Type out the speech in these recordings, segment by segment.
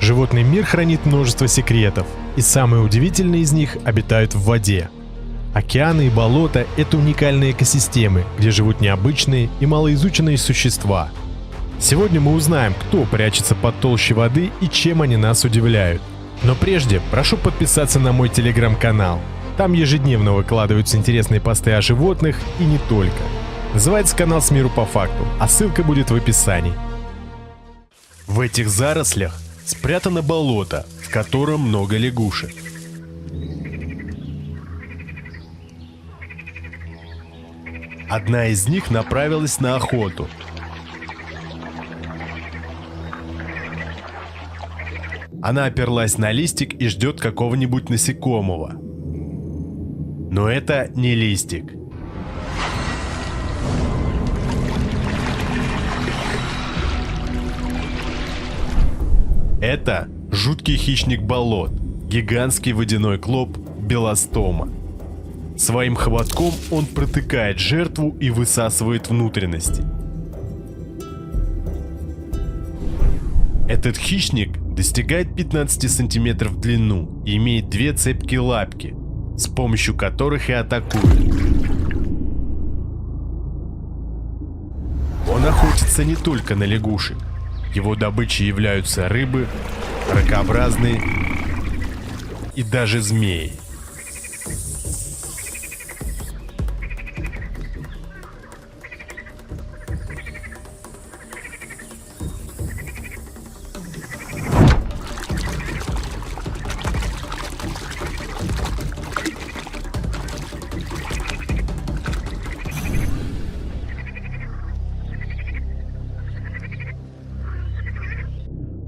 Животный мир хранит множество секретов, и самые удивительные из них обитают в воде. Океаны и болота – это уникальные экосистемы, где живут необычные и малоизученные существа. Сегодня мы узнаем, кто прячется под толщей воды и чем они нас удивляют. Но прежде прошу подписаться на мой телеграм-канал. Там ежедневно выкладываются интересные посты о животных и не только. Называется канал «С миру по факту», а ссылка будет в описании. В этих зарослях спрятано болото, в котором много лягушек. Одна из них направилась на охоту. Она оперлась на листик и ждет какого-нибудь насекомого. Но это не листик. Это жуткий хищник болот, гигантский водяной клоп белостома. Своим хвотком он протыкает жертву и высасывает внутренности. Этот хищник достигает 15 сантиметров в длину и имеет две цепкие лапки, с помощью которых и атакует. Он охотится не только на лягушек. Его добычей являются рыбы, ракообразные и даже змеи.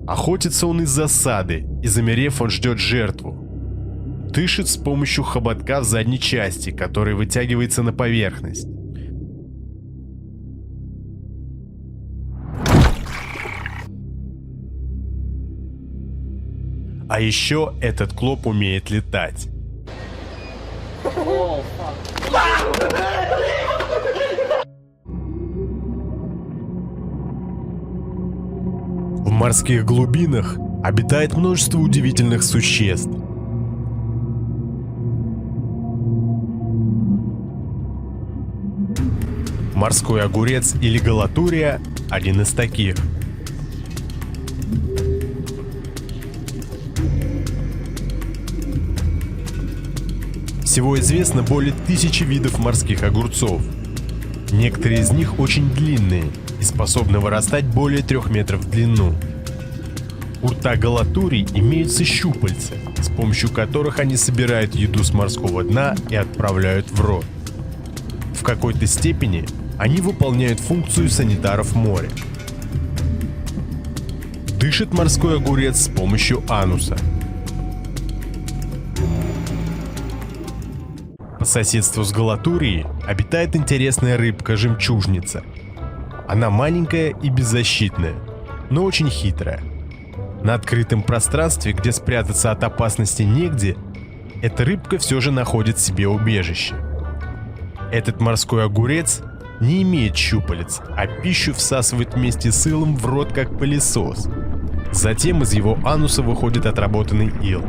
Охотится он из засады, и замерев, он ждет жертву. Дышит с помощью хоботка в задней части, который вытягивается на поверхность. А еще этот клоп умеет летать. В морских глубинах обитает множество удивительных существ. Морской огурец или галатурия – один из таких. Всего известно более 1000 видов морских огурцов. Некоторые из них очень длинные и способны вырастать более 3 метров в длину. У рта галатурий имеются щупальца, с помощью которых они собирают еду с морского дна и отправляют в рот. В какой-то степени они выполняют функцию санитаров моря. Дышит морской огурец с помощью ануса. По соседству с галатурией обитает интересная рыбка-жемчужница. Она маленькая и беззащитная, но очень хитрая. На открытом пространстве, где спрятаться от опасности негде, эта рыбка все же находит себе убежище. Этот морской огурец не имеет щупалец, а пищу всасывает вместе с илом в рот как пылесос. Затем из его ануса выходит отработанный ил.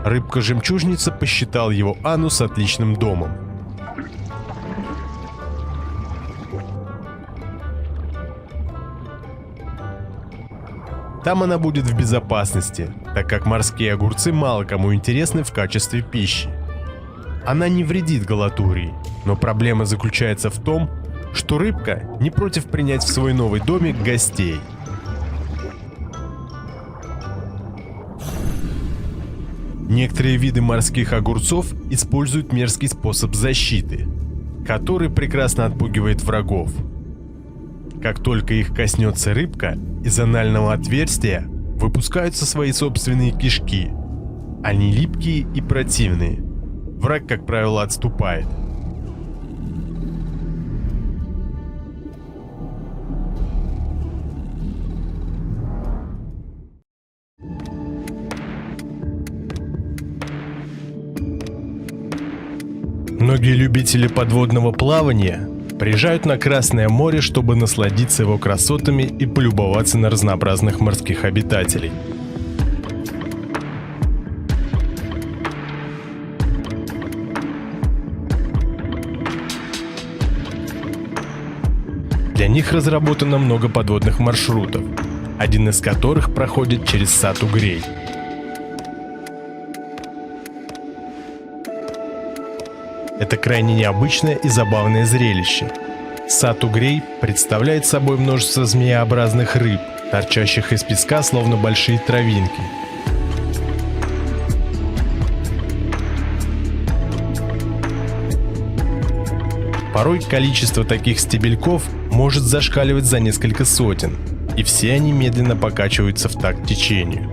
Рыбка-жемчужница посчитал его анус отличным домом. Там она будет в безопасности, так как морские огурцы мало кому интересны в качестве пищи. Она не вредит галатурии, но проблема заключается в том, что рыбка не против принять в свой новый домик гостей. Некоторые виды морских огурцов используют мерзкий способ защиты, который прекрасно отпугивает врагов. Как только их коснется рыбка, из анального отверстия выпускаются свои собственные кишки. Они липкие и противные. Враг, как правило, отступает. Многие любители подводного плавания приезжают на Красное море, чтобы насладиться его красотами и полюбоваться на разнообразных морских обитателей. Для них разработано много подводных маршрутов, один из которых проходит через Сату-Грей. Это крайне необычное и забавное зрелище. Сату-Грей представляет собой множество змееобразных рыб, торчащих из песка, словно большие травинки. Порой количество таких стебельков может зашкаливать за несколько сотен, и все они медленно покачиваются в такт течению.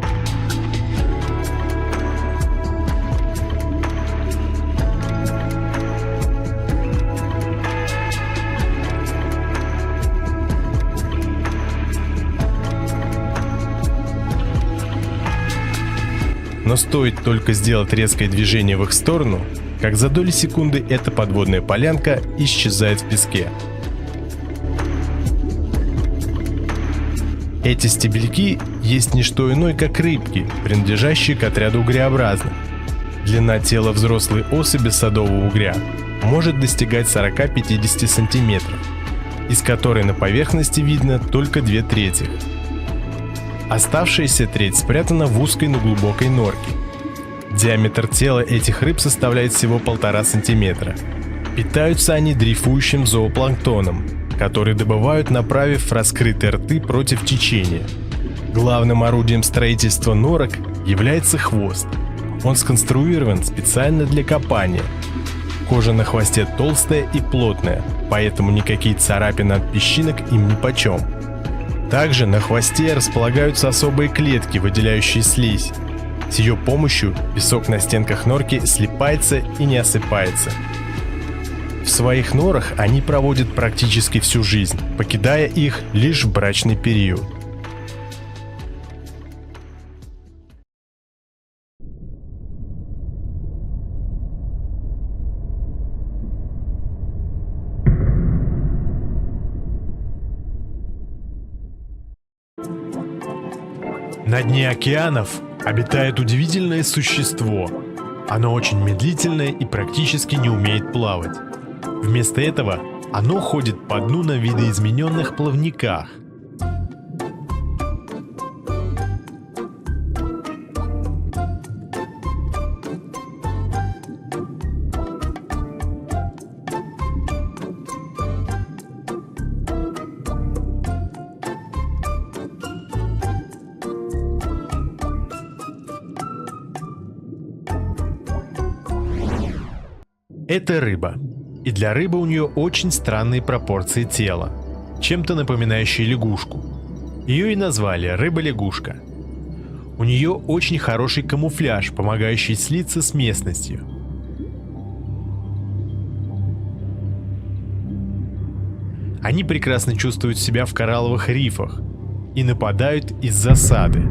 Но стоит только сделать резкое движение в их сторону, как за доли секунды эта подводная полянка исчезает в песке. Эти стебельки есть не что иное, как рыбки, принадлежащие к отряду угреобразных. Длина тела взрослой особи садового угря может достигать 40-50 сантиметров, из которой на поверхности видно только 2/3. Оставшаяся треть спрятана в узкой, но глубокой норке. Диаметр тела этих рыб составляет всего 1,5 сантиметра. Питаются они дрейфующим зоопланктоном, который добывают, направив раскрытые рты против течения. Главным орудием строительства норок является хвост. Он сконструирован специально для копания. Кожа на хвосте толстая и плотная, поэтому никакие царапины от песчинок им нипочем. Также на хвосте располагаются особые клетки, выделяющие слизь. С ее помощью песок на стенках норки слипается и не осыпается. В своих норах они проводят практически всю жизнь, покидая их лишь в брачный период. На дне океанов обитает удивительное существо. Оно очень медлительное и практически не умеет плавать. Вместо этого оно ходит по дну на видоизмененных плавниках. Это рыба. И для рыбы у нее очень странные пропорции тела, чем-то напоминающие лягушку. Ее и назвали рыба-лягушка. У нее очень хороший камуфляж, помогающий слиться с местностью. Они прекрасно чувствуют себя в коралловых рифах и нападают из засады.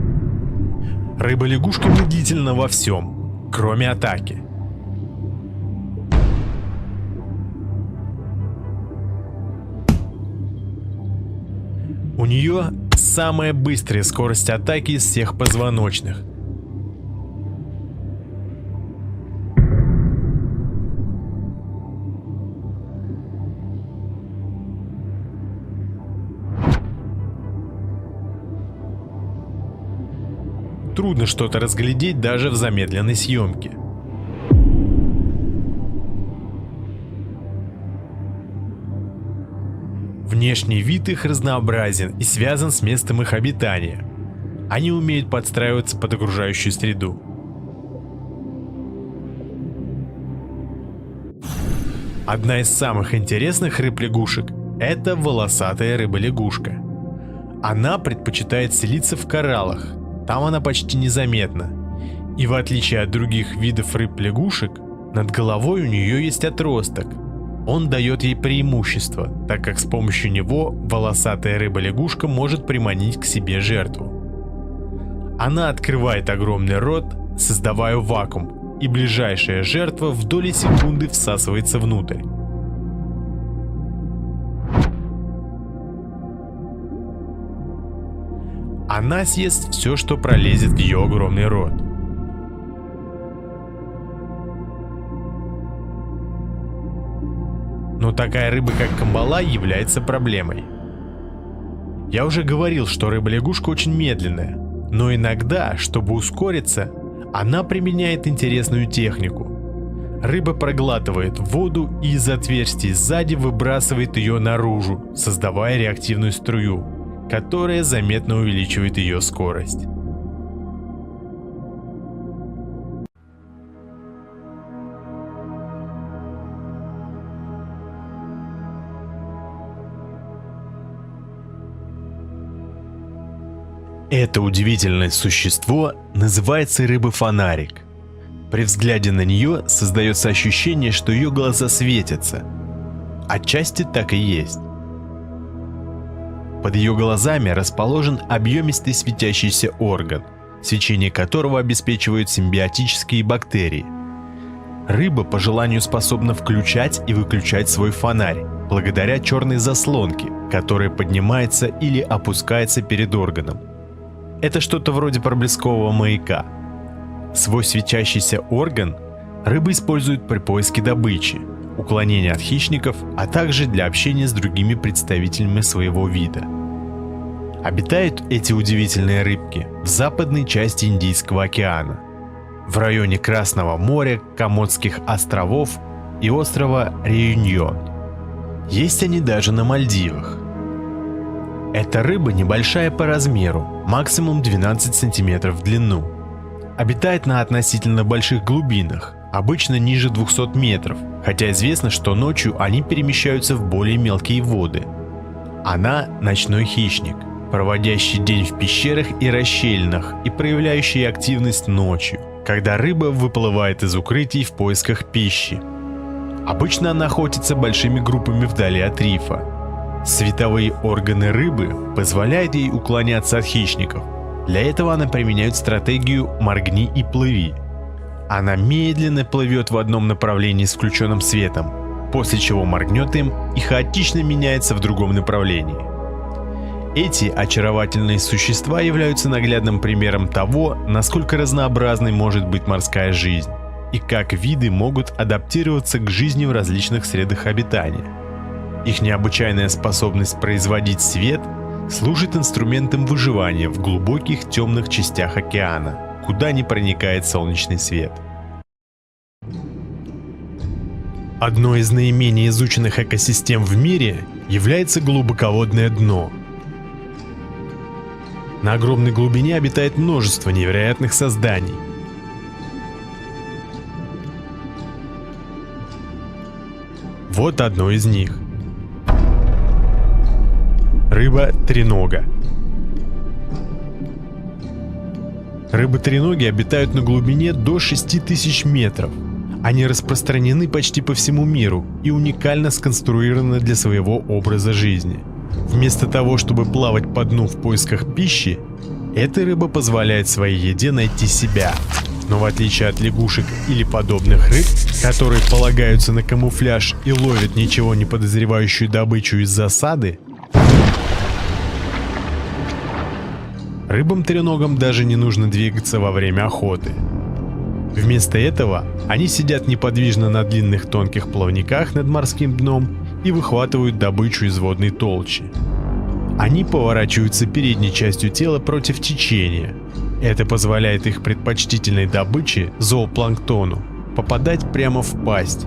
Рыба-лягушка медлительна во всем, кроме атаки. У нее самая быстрая скорость атаки из всех позвоночных. Трудно что-то разглядеть даже в замедленной съемке. Внешний вид их разнообразен и связан с местом их обитания. Они умеют подстраиваться под окружающую среду. Одна из самых интересных рыб-лягушек – это волосатая рыба-лягушка. Она предпочитает селиться в кораллах, там она почти незаметна. И в отличие от других видов рыб-лягушек, над головой у нее есть отросток. Он дает ей преимущество, так как с помощью него волосатая рыба-лягушка может приманить к себе жертву. Она открывает огромный рот, создавая вакуум, и ближайшая жертва в доли секунды всасывается внутрь. Она съест все, что пролезет в ее огромный рот. Но такая рыба, как камбала, является проблемой. Я уже говорил, что рыба-лягушка очень медленная, но иногда, чтобы ускориться, она применяет интересную технику. Рыба проглатывает воду и из отверстий сзади выбрасывает ее наружу, создавая реактивную струю, которая заметно увеличивает ее скорость. Это удивительное существо называется рыба-фонарик. При взгляде на нее создается ощущение, что ее глаза светятся. Отчасти так и есть. Под ее глазами расположен объемистый светящийся орган, свечение которого обеспечивают симбиотические бактерии. Рыба по желанию способна включать и выключать свой фонарь, благодаря черной заслонке, которая поднимается или опускается перед органом. Это что-то вроде проблескового маяка. Свой светящийся орган рыба использует при поиске добычи, уклонении от хищников, а также для общения с другими представителями своего вида. Обитают эти удивительные рыбки в западной части Индийского океана, в районе Красного моря, Комодских островов и острова Реюньон. Есть они даже на Мальдивах. Эта рыба небольшая по размеру, максимум 12 см в длину. Обитает на относительно больших глубинах, обычно ниже 200 метров, хотя известно, что ночью они перемещаются в более мелкие воды. Она ночной хищник, проводящий день в пещерах и расщелинах и проявляющий активность ночью, когда рыба выплывает из укрытий в поисках пищи. Обычно она охотится большими группами вдали от рифа. Световые органы рыбы позволяют ей уклоняться от хищников. Для этого она применяет стратегию «моргни и плыви». Она медленно плывет в одном направлении с включенным светом, после чего моргнет им и хаотично меняется в другом направлении. Эти очаровательные существа являются наглядным примером того, насколько разнообразной может быть морская жизнь, и как виды могут адаптироваться к жизни в различных средах обитания. Их необычайная способность производить свет служит инструментом выживания в глубоких темных частях океана, куда не проникает солнечный свет. Одной из наименее изученных экосистем в мире является глубоководное дно. На огромной глубине обитает множество невероятных созданий. Вот одно из них. Рыба-тренога. Рыбы-треноги обитают на глубине до 6000 метров. Они распространены почти по всему миру и уникально сконструированы для своего образа жизни. Вместо того, чтобы плавать по дну в поисках пищи, эта рыба позволяет своей еде найти себя. Но в отличие от лягушек или подобных рыб, которые полагаются на камуфляж и ловят ничего не подозревающую добычу из засады, рыбам-треногам даже не нужно двигаться во время охоты. Вместо этого они сидят неподвижно на длинных тонких плавниках над морским дном и выхватывают добычу из водной толщи. Они поворачиваются передней частью тела против течения. Это позволяет их предпочтительной добыче, зоопланктону, попадать прямо в пасть.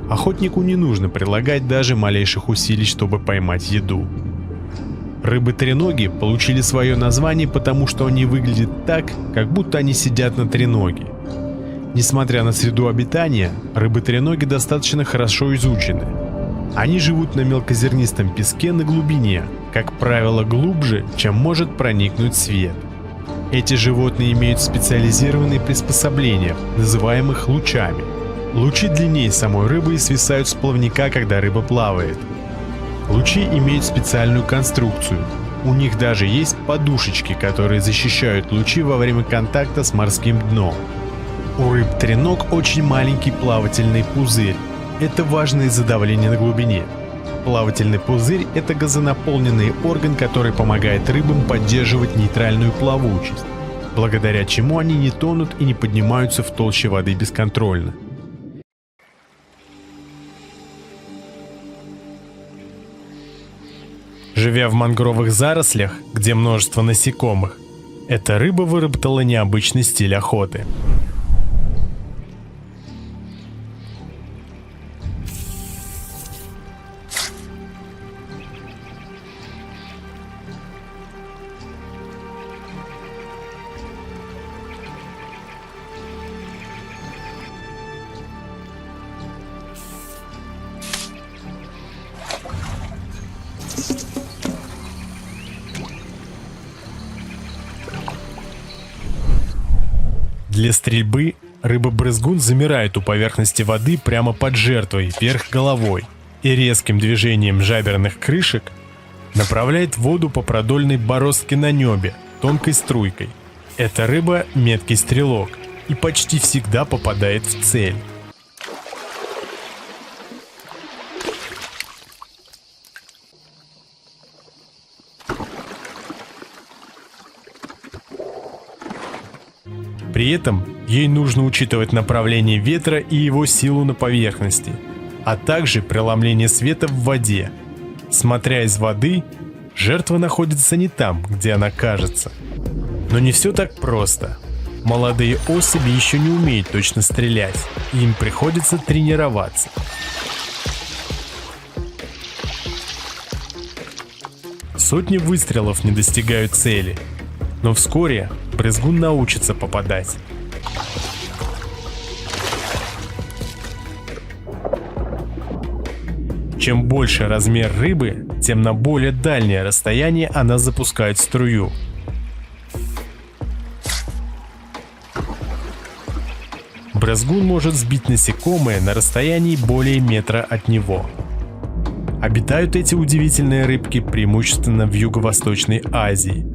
Охотнику не нужно прилагать даже малейших усилий, чтобы поймать еду. Рыбы-треноги получили свое название, потому что они выглядят так, как будто они сидят на треноге. Несмотря на среду обитания, рыбы-треноги достаточно хорошо изучены. Они живут на мелкозернистом песке на глубине, как правило, глубже, чем может проникнуть свет. Эти животные имеют специализированные приспособления, называемых лучами. Лучи длиннее самой рыбы и свисают с плавника, когда рыба плавает. Лучи имеют специальную конструкцию. У них даже есть подушечки, которые защищают лучи во время контакта с морским дном. У рыб-треног очень маленький плавательный пузырь. Это важно из-за давления на глубине. Плавательный пузырь – это газонаполненный орган, который помогает рыбам поддерживать нейтральную плавучесть, благодаря чему они не тонут и не поднимаются в толще воды бесконтрольно. Живя в мангровых зарослях, где множество насекомых, эта рыба выработала необычный стиль охоты. Для стрельбы рыба-брызгун замирает у поверхности воды прямо под жертвой, вверх головой, и резким движением жаберных крышек направляет воду по продольной бороздке на небе, тонкой струйкой. Эта рыба – меткий стрелок и почти всегда попадает в цель. При этом ей нужно учитывать направление ветра и его силу на поверхности, а также преломление света в воде. Смотря из воды, жертва находится не там, где она кажется. Но не все так просто. Молодые особи еще не умеют точно стрелять, и им приходится тренироваться. Сотни выстрелов не достигают цели, но вскоре брызгун научится попадать. Чем больше размер рыбы, тем на более дальнее расстояние она запускает струю. Брызгун может сбить насекомое на расстоянии более метра от него. Обитают эти удивительные рыбки преимущественно в Юго-Восточной Азии.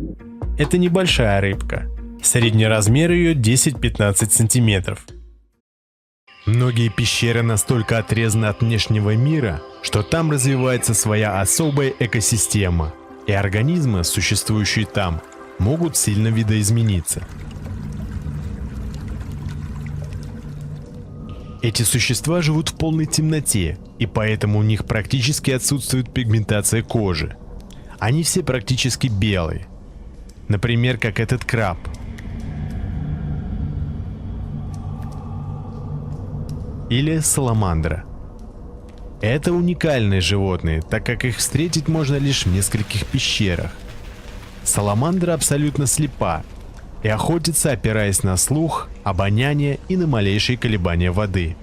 Это небольшая рыбка. Средний размер ее 10-15 сантиметров. Многие пещеры настолько отрезаны от внешнего мира, что там развивается своя особая экосистема, и организмы, существующие там, могут сильно видоизмениться. Эти существа живут в полной темноте, и поэтому у них практически отсутствует пигментация кожи. Они все практически белые. Например, как этот краб. Или саламандра. Это уникальные животные, так как их встретить можно лишь в нескольких пещерах. Саламандра абсолютно слепа и охотится, опираясь на слух, обоняние и на малейшие колебания воды.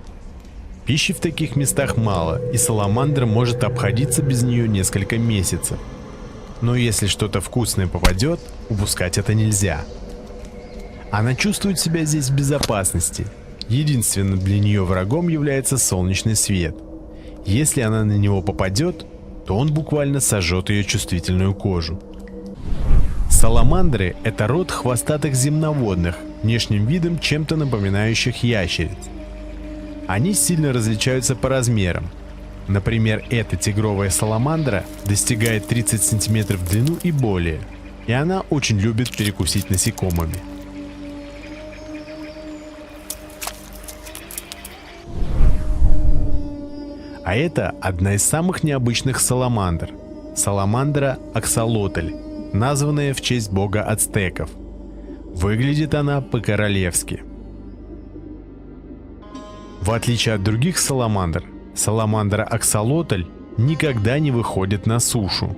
Пищи в таких местах мало, и саламандра может обходиться без нее несколько месяцев. Но если что-то вкусное попадет, упускать это нельзя. Она чувствует себя здесь в безопасности. Единственным для нее врагом является солнечный свет. Если она на него попадет, то он буквально сожжет ее чувствительную кожу. Саламандры – это род хвостатых земноводных, внешним видом чем-то напоминающих ящериц. Они сильно различаются по размерам. Например, эта тигровая саламандра достигает 30 см в длину и более, и она очень любит перекусить насекомыми. А это одна из самых необычных саламандр – саламандра аксолотль, названная в честь бога ацтеков. Выглядит она по-королевски. В отличие от других саламандр, саламандра аксолотль никогда не выходит на сушу.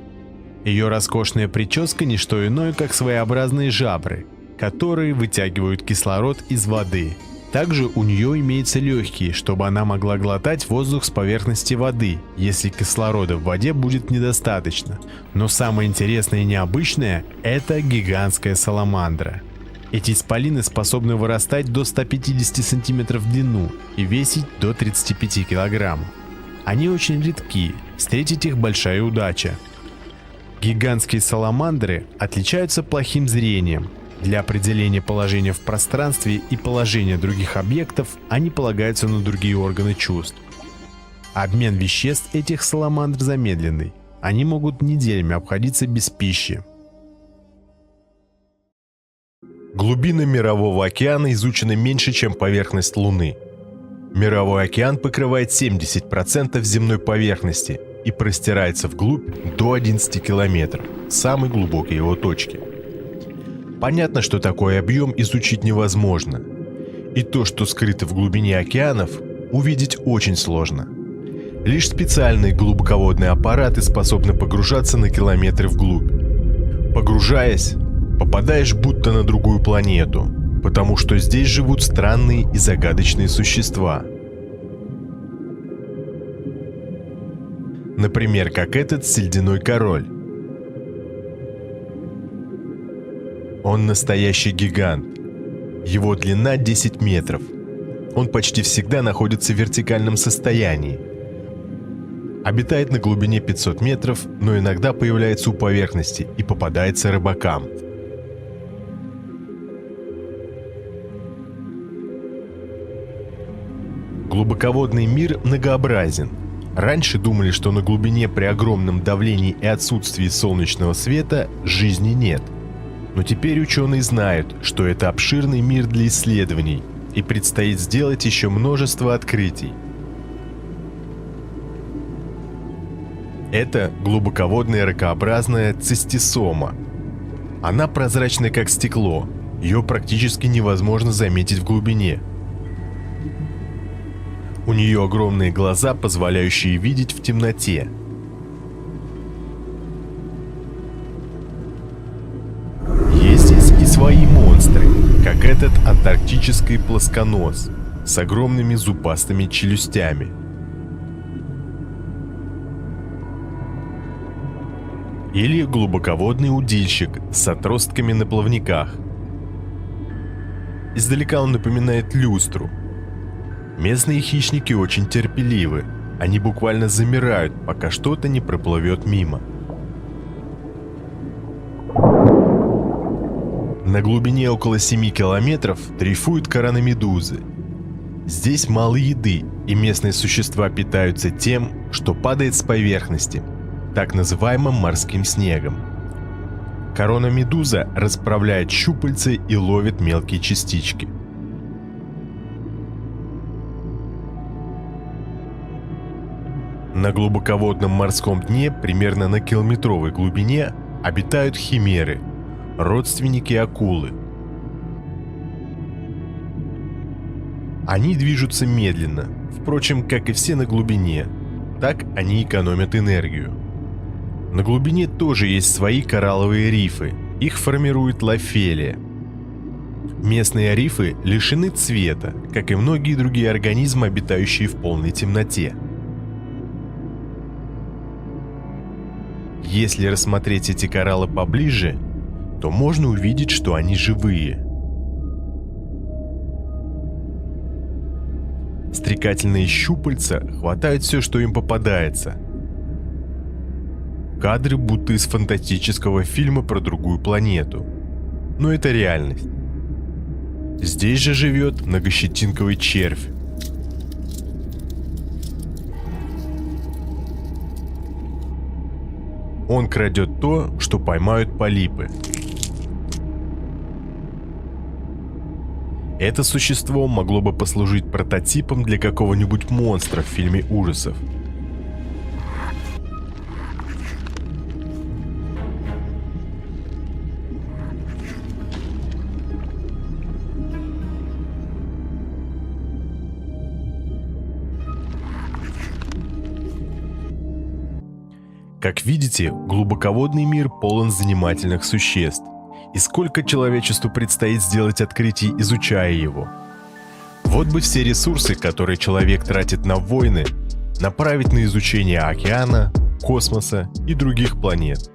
Ее роскошная прическа не что иное, как своеобразные жабры, которые вытягивают кислород из воды. Также у нее имеются легкие, чтобы она могла глотать воздух с поверхности воды, если кислорода в воде будет недостаточно. Но самое интересное и необычное – это гигантская саламандра. Эти исполины способны вырастать до 150 см в длину и весить до 35 кг. Они очень редки, встретить их большая удача. Гигантские саламандры отличаются плохим зрением. Для определения положения в пространстве и положения других объектов они полагаются на другие органы чувств. Обмен веществ этих саламандр замедленный. Они могут неделями обходиться без пищи. Глубины Мирового океана изучены меньше, чем поверхность Луны. Мировой океан покрывает 70% земной поверхности и простирается вглубь до 11 километров, в самой глубокой его точке. Понятно, что такой объем изучить невозможно. И то, что скрыто в глубине океанов, увидеть очень сложно. Лишь специальные глубоководные аппараты способны погружаться на километры вглубь. Погружаясь, попадаешь будто на другую планету, потому что здесь живут странные и загадочные существа. Например, как этот сельдяной король. Он настоящий гигант. Его длина 10 метров. Он почти всегда находится в вертикальном состоянии. Обитает на глубине 500 метров, но иногда появляется у поверхности и попадается рыбакам. Глубоководный мир многообразен. Раньше думали, что на глубине при огромном давлении и отсутствии солнечного света жизни нет. Но теперь ученые знают, что это обширный мир для исследований, и предстоит сделать еще множество открытий. Это глубоководная ракообразная цистисома. Она прозрачная как стекло, ее практически невозможно заметить в глубине. У нее огромные глаза, позволяющие видеть в темноте. Есть здесь и свои монстры, как этот антарктический плосконос с огромными зубастыми челюстями. Или глубоководный удильщик с отростками на плавниках. Издалека он напоминает люстру. Местные хищники очень терпеливы. Они буквально замирают, пока что-то не проплывет мимо. На глубине около 7 километров дрейфуют коронамедузы. Здесь мало еды, и местные существа питаются тем, что падает с поверхности, так называемым морским снегом. Коронамедуза расправляет щупальца и ловит мелкие частички. На глубоководном морском дне, примерно на километровой глубине, обитают химеры, родственники акулы. Они движутся медленно, впрочем, как и все на глубине, так они экономят энергию. На глубине тоже есть свои коралловые рифы, их формирует лофелия. Местные рифы лишены цвета, как и многие другие организмы, обитающие в полной темноте. Если рассмотреть эти кораллы поближе, то можно увидеть, что они живые. Стрекательные щупальца хватают все, что им попадается. Кадры будто из фантастического фильма про другую планету. Но это реальность. Здесь же живет многощетинковый червь. Он крадет то, что поймают полипы. Это существо могло бы послужить прототипом для какого-нибудь монстра в фильме ужасов. Как видите, глубоководный мир полон занимательных существ. И сколько человечеству предстоит сделать открытий, изучая его. Вот бы все ресурсы, которые человек тратит на войны, направить на изучение океана, космоса и других планет.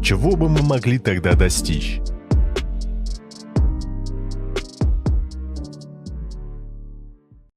Чего бы мы могли тогда достичь?